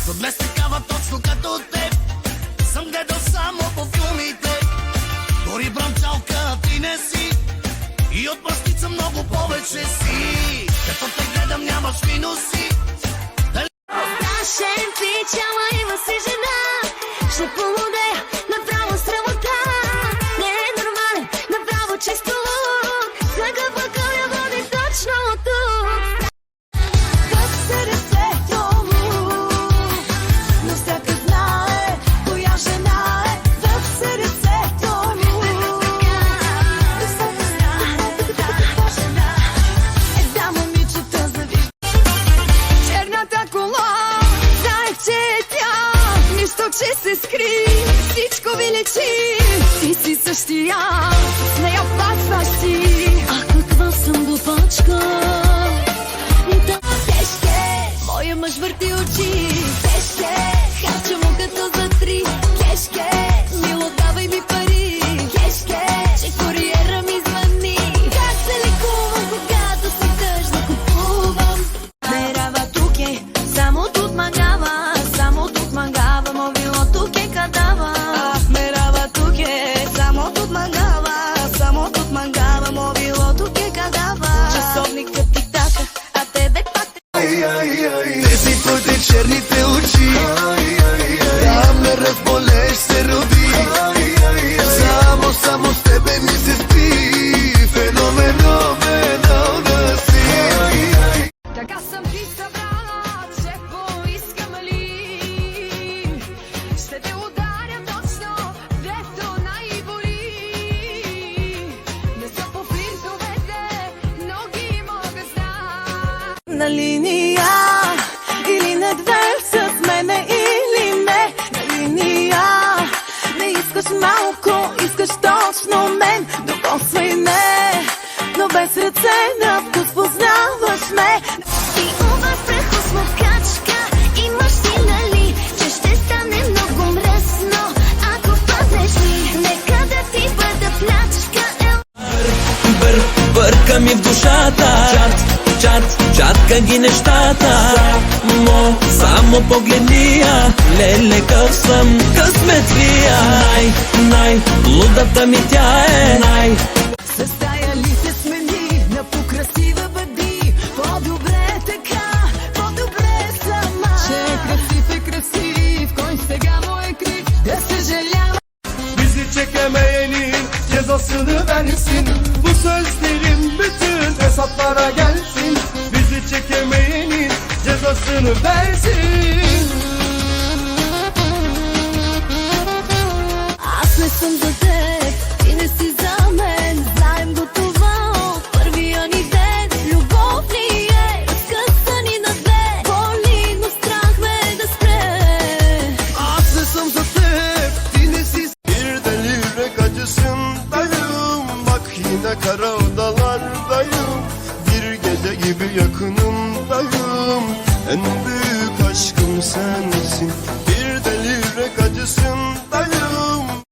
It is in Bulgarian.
До днес такава точно като теб съм гледал само по филмите. Дори бръмчалка ти не си и от мъжница много повече си. Като те гледам нямаш минуси. Нашен пич, ама има си жена. Ще полудея, направо срамота. Не е нормален, направо чисто луд. Слага пъкъл я води точно от тук. Да се рецето му, но всяка знае коя жена е. Да се рецето му, да всяка знае коя жена е. Да, момичета завижда черната кола. Знаех, че е тя, нищо, че се скри. Всичко ви лечи, ти си същия, с нея пасваш си. А каква съм глупачка. Кешке, моя мъж върти очи. Кешке, харча му като за три. Кешке, мило давай ми пари. Кешке, че куриера ми звъни. Как се лекувам, когато си тъжна купувам. Мерава тук е, само тут мангава. Само тут мангава, мобило тук е кадава. Мерава тук е, само тут мангава. Само тут мангава, мобило тук е кадава. Часовникът тик-така, а тебе пак Тези твоите черните очи, да ме разболеш се роди. Само с тебе ми се спи. Феноменална си. така съм ти събрала, че поискам ли. Ще те ударя точно, дето най-боли. Не са по флиртовете, но ги мога знам. На линия или не две, с мене или не. На линия не искаш малко, искаш точно мен. Докосвай не, но без ръце на вкус познаваш ме. И обак прехосмокачка, имаш си нали, че ще стане много мръсно, ако паднеш ли. Нека да ти бъда плячка. Бърка ми в душата. Чатка ги нещата. Само погледни я. Леле, къв съм късметлия. Лудата ми тя е. Състаяли се смени, на покрасива бъди. По-добре така, по-добре сама. Че е красив, кой сега му е крив, да съжалява. Bizi çekemeyenin cezasını versin. Bu sözlerim bütün hesaplara gelsin. Bizi çekemeyenin cezasını versin. Аз не съм за теб, ти не си за мен. Знаем го това от първия ни ден. Любов ни е разкъсани на две. Боли, но страх ме да спре. Аз не съм за теб, ти не си. Bir deli yürek acısındayım. Bak yine kara odalardayım. Bir gece gibi yakınımdayım. En büyük aşkım sen.